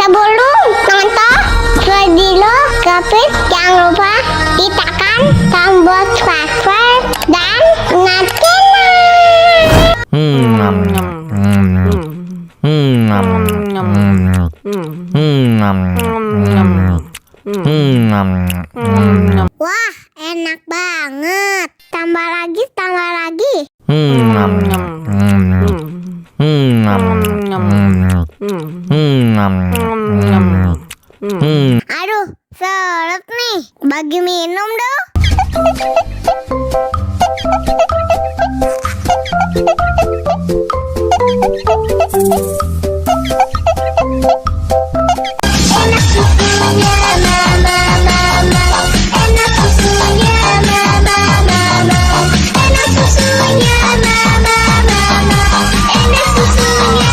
Sebelum nonton video Kepit, jangan lupa tekan tombol subscribe dan wah, enak banget. Tambah lagi, tambah lagi. Aduh, seret nih. Bagi minum dong. Enak susunya mama, enak susunya mama, enak susunya mama, enak susunya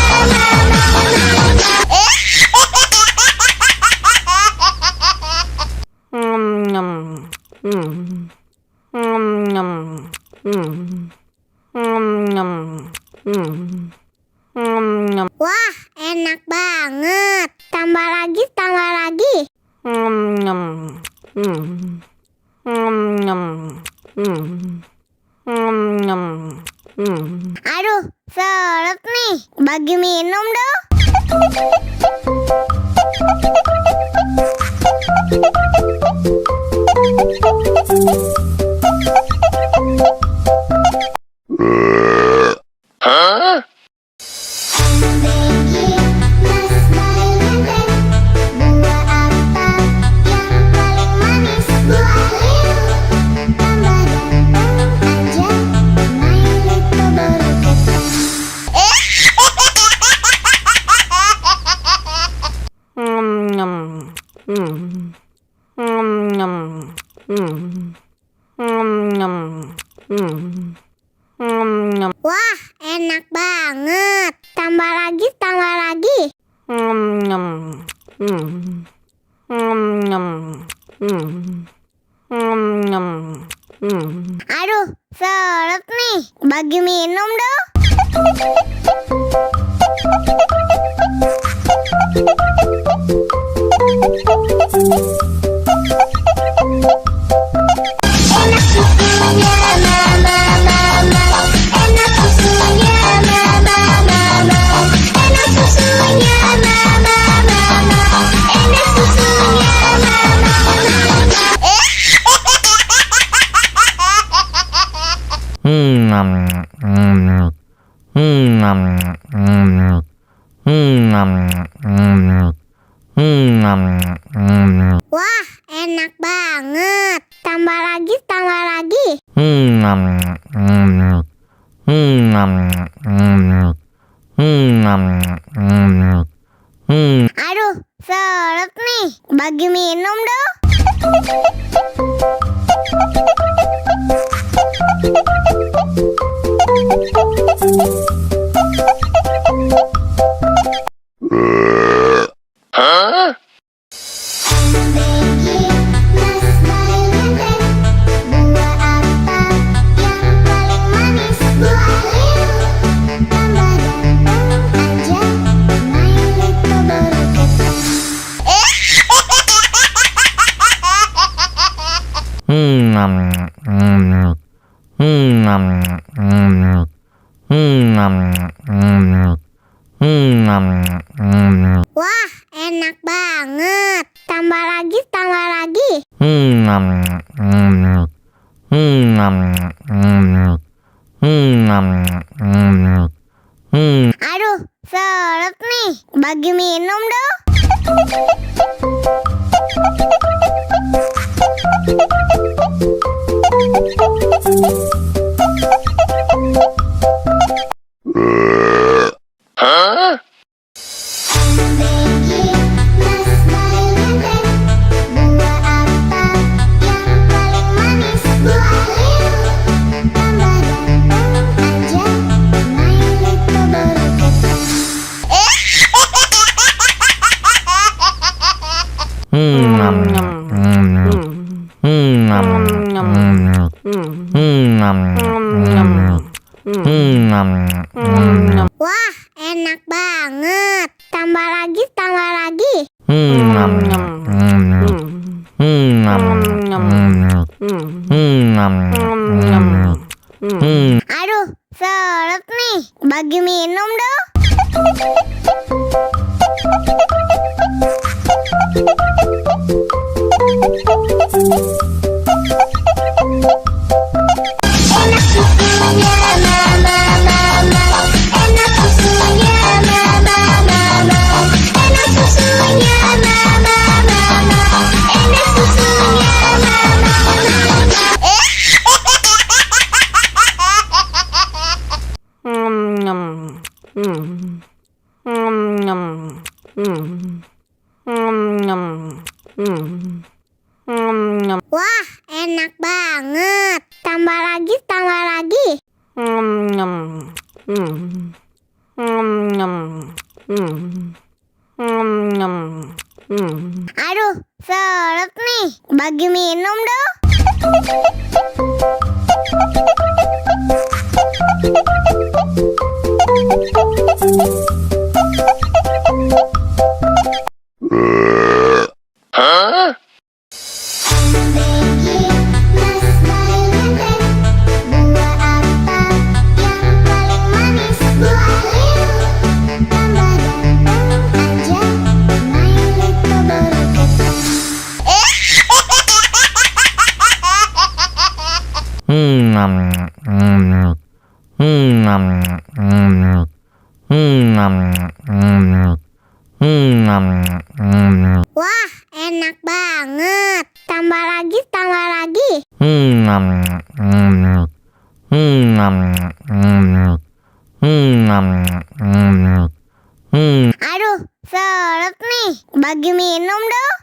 wah, enak banget. Tambah lagi, tambah lagi. Aduh, seret nih. Bagi minum dong. Wah, enak banget. Tambah lagi, tambah lagi. Aduh, seret nih. Bagi minum dong. Enak susunya mama, enak susunya mama, enak susunya mama, enak susunya wah, enak banget. Tambah lagi, tambah lagi. Aduh, seret nih. Bagi minum dong. Wah, enak banget. Tambah lagi, tambah lagi. Aduh, seret nih. Bagi minum dong. Wah, enak banget. Tambah lagi, tambah lagi. Wah, enak banget. Tambah lagi, tambah lagi. Aduh, seret nih. Bagi minum dong. Wah, enak banget. Tambah lagi, tambah lagi. Aduh, seret nih. Bagi minum dong.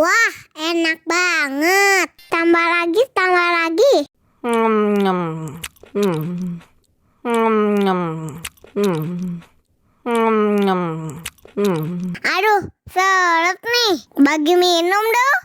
Wah, enak banget. Tambah lagi, tambah lagi. Aduh, seret nih. Bagi minum dong.